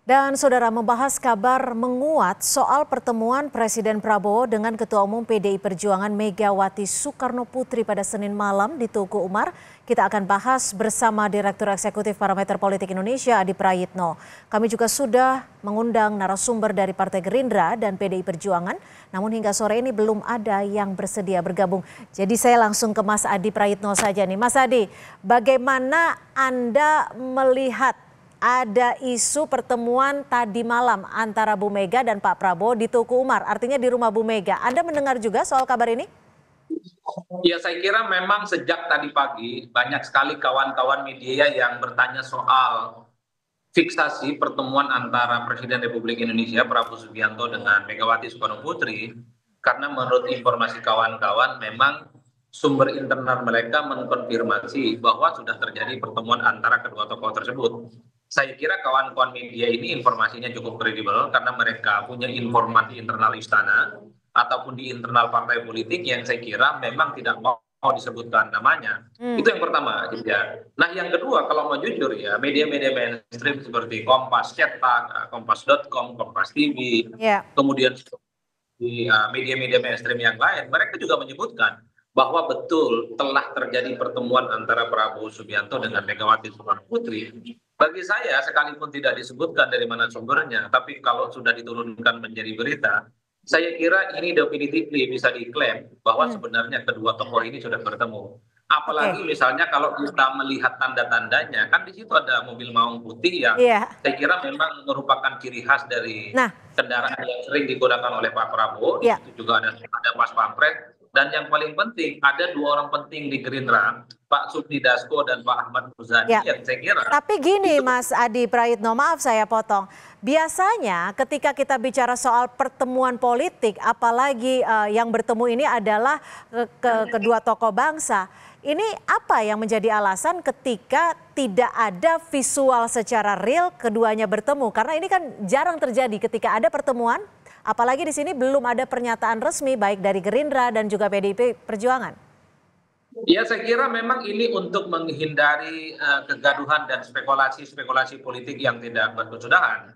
Dan saudara membahas kabar menguat soal pertemuan Presiden Prabowo dengan Ketua Umum PDI Perjuangan Megawati Soekarno Putri pada Senin malam di Tugu Umar. Kita akan bahas bersama Direktur Eksekutif Parameter Politik Indonesia Adi Prayitno. Kami juga sudah mengundang narasumber dari Partai Gerindra dan PDI Perjuangan. Namun hingga sore ini belum ada yang bersedia bergabung. Jadi saya langsung ke Mas Adi Prayitno saja nih. Mas Adi, bagaimana Anda melihat ada isu pertemuan tadi malam antara Bu Mega dan Pak Prabowo di Tugu Umar, artinya di rumah Bu Mega. Anda mendengar juga soal kabar ini? Ya, saya kira memang sejak tadi pagi banyak sekali kawan-kawan media yang bertanya soal fiksasi pertemuan antara Presiden Republik Indonesia Prabowo Subianto dengan Megawati Soekarno Putri, karena menurut informasi kawan-kawan memang sumber internal mereka mengkonfirmasi bahwa sudah terjadi pertemuan antara kedua tokoh tersebut. Saya kira kawan-kawan media ini informasinya cukup kredibel karena mereka punya informasi internal istana ataupun di internal partai politik yang saya kira memang tidak mau disebutkan namanya. Itu yang pertama, gitu ya. Nah, yang kedua, kalau mau jujur ya, media-media mainstream seperti Kompas Cetak, Kompas.com, Kompas TV, Ya. kemudian di media-media mainstream yang lain, mereka juga menyebutkan bahwa betul telah terjadi pertemuan antara Prabowo Subianto dengan Megawati Soekarno Putri. Bagi saya, sekalipun tidak disebutkan dari mana sumbernya, tapi kalau sudah diturunkan menjadi berita, saya kira ini definitively bisa diklaim bahwa sebenarnya kedua tokoh ini sudah bertemu. Oke. Apalagi misalnya kalau kita melihat tanda-tandanya, kan di situ ada mobil maung putih yang Iya. saya kira memang merupakan ciri khas dari Nah, kendaraan yang sering digunakan oleh Pak Prabowo. Di ya. situ juga ada Pas Pampres. Dan yang paling penting, ada dua orang penting di Gerindra, Pak Sufmi Dasko dan Pak Ahmad Muzani, Ya. yang saya kira Tapi gini itu. Mas Adi Prayitno, maaf saya potong. Biasanya ketika kita bicara soal pertemuan politik, apalagi yang bertemu ini adalah kedua tokoh bangsa. Ini apa yang menjadi alasan ketika tidak ada visual secara real keduanya bertemu? Karena ini kan jarang terjadi ketika ada pertemuan, apalagi di sini belum ada pernyataan resmi baik dari Gerindra dan juga PDIP Perjuangan. Ya, saya kira memang ini untuk menghindari kegaduhan dan spekulasi-spekulasi politik yang tidak berkesudahan.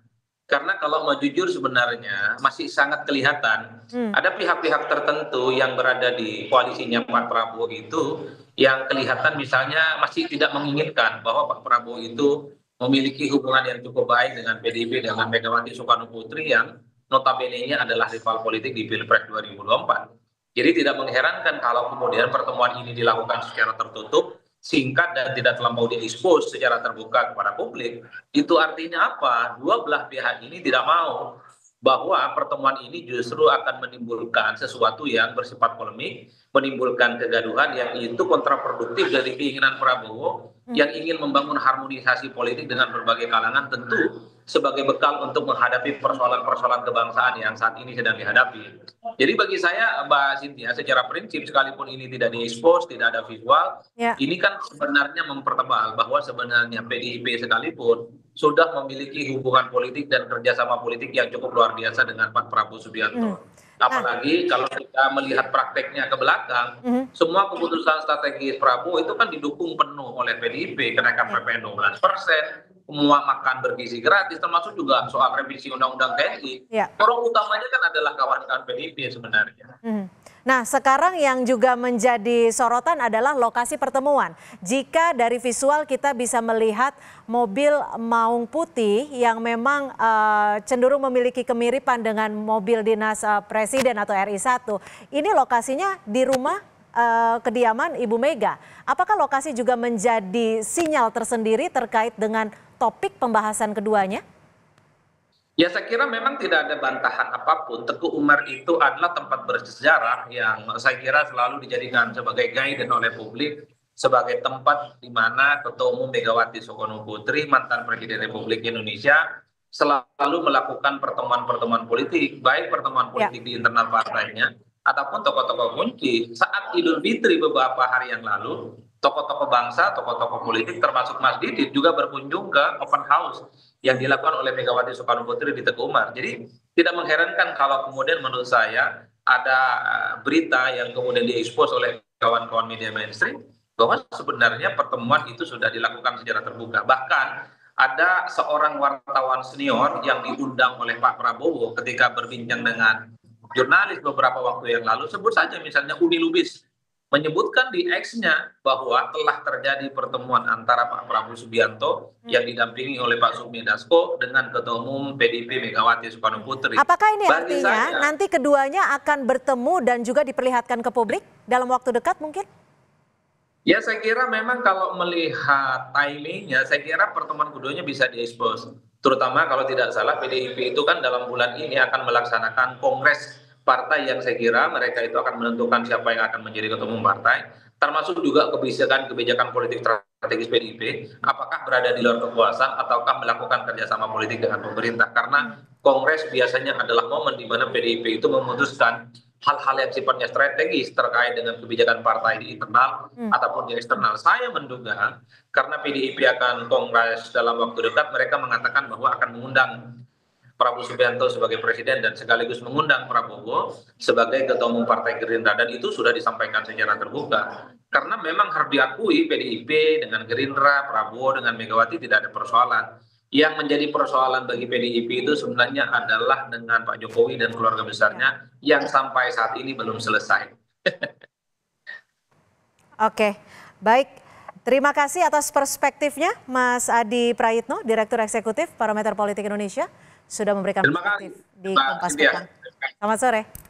Karena kalau mau jujur sebenarnya masih sangat kelihatan ada pihak-pihak tertentu yang berada di koalisinya Pak Prabowo itu yang kelihatan misalnya masih tidak menginginkan bahwa Pak Prabowo itu memiliki hubungan yang cukup baik dengan PDIP, dengan Megawati Soekarno Putri yang notabene-nya adalah rival politik di Pilpres 2024. Jadi tidak mengherankan kalau kemudian pertemuan ini dilakukan secara tertutup, singkat dan tidak terlampau diekspos secara terbuka kepada publik. Itu artinya apa? Dua belah pihak ini tidak mau bahwa pertemuan ini justru akan menimbulkan sesuatu yang bersifat polemik, menimbulkan kegaduhan yang itu kontraproduktif dari keinginan Prabowo yang ingin membangun harmonisasi politik dengan berbagai kalangan, tentu sebagai bekal untuk menghadapi persoalan-persoalan kebangsaan yang saat ini sedang dihadapi. Jadi bagi saya, Mbak Cynthia, secara prinsip sekalipun ini tidak diekspos, tidak ada visual, Ya. ini kan sebenarnya mempertebal bahwa sebenarnya PDIP sekalipun sudah memiliki hubungan politik dan kerjasama politik yang cukup luar biasa dengan Pak Prabowo Subianto. Nah, Apalagi kalau kita melihat prakteknya ke belakang, semua keputusan strategis Prabowo itu kan didukung penuh oleh PDIP, kenaikan PPN 12%, semua makan bergizi gratis, termasuk juga soal revisi Undang-Undang TNI. ya. Orang utamanya kan adalah kawan-kawan PDIP sebenarnya. Nah, sekarang yang juga menjadi sorotan adalah lokasi pertemuan. Jika dari visual kita bisa melihat mobil maung putih yang memang cenderung memiliki kemiripan dengan mobil dinas Presiden atau RI1. Ini lokasinya di rumah kediaman Ibu Mega. Apakah lokasi juga menjadi sinyal tersendiri terkait dengan topik pembahasan keduanya? Ya, saya kira memang tidak ada bantahan apapun. Teguh Umar itu adalah tempat bersejarah yang saya kira selalu dijadikan sebagai guidance oleh publik, sebagai tempat di mana Ketua Umum Megawati Soekarno Putri, mantan Presiden Republik Indonesia, selalu melakukan pertemuan-pertemuan politik, baik pertemuan Ya. politik di internal partainya, ataupun tokoh-tokoh kunci. Saat Idul Fitri beberapa hari yang lalu, tokoh-tokoh bangsa, tokoh-tokoh politik termasuk Mas Didit juga berkunjung ke open house yang dilakukan oleh Megawati Soekarno Putri di Teguh Umar. Jadi tidak mengherankan kalau kemudian menurut saya ada berita yang kemudian diekspos oleh kawan-kawan media mainstream bahwa sebenarnya pertemuan itu sudah dilakukan secara terbuka. Bahkan ada seorang wartawan senior yang diundang oleh Pak Prabowo ketika berbincang dengan jurnalis beberapa waktu yang lalu, sebut saja misalnya Uni Lubis, menyebutkan di X-nya bahwa telah terjadi pertemuan antara Pak Prabowo Subianto yang didampingi oleh Pak Sufmi Dasko dengan Ketua Umum PDIP Megawati Soekarno Putri. Apakah ini Bagi artinya saya, nanti keduanya akan bertemu dan juga diperlihatkan ke publik dalam waktu dekat mungkin? ya saya kira memang kalau melihat timingnya, saya kira pertemuan keduanya bisa diekspos. Terutama kalau tidak salah PDIP itu kan dalam bulan ini akan melaksanakan kongres partai yang saya kira mereka itu akan menentukan siapa yang akan menjadi ketua umum partai, termasuk juga kebijakan politik strategis PDIP, apakah berada di luar kekuasaan ataukah melakukan kerjasama politik dengan pemerintah. Karena kongres biasanya adalah momen di mana PDIP itu memutuskan hal-hal yang sifatnya strategis terkait dengan kebijakan partai di internal ataupun di eksternal. Saya menduga karena PDIP akan kongres dalam waktu dekat, mereka mengatakan bahwa akan mengundang Prabowo Subianto sebagai presiden dan sekaligus mengundang Prabowo sebagai ketua umum Partai Gerindra, dan itu sudah disampaikan secara terbuka. Karena memang harus diakui PDIP dengan Gerindra, Prabowo dengan Megawati tidak ada persoalan. Yang menjadi persoalan bagi PDIP itu sebenarnya adalah dengan Pak Jokowi dan keluarga besarnya yang sampai saat ini belum selesai. Oke, baik. Terima kasih atas perspektifnya Mas Adi Prayitno, Direktur Eksekutif Parameter Politik Indonesia, sudah memberikan Terima kasih, perspektif di Mbak Kompas Cynthia. Petang. Selamat sore.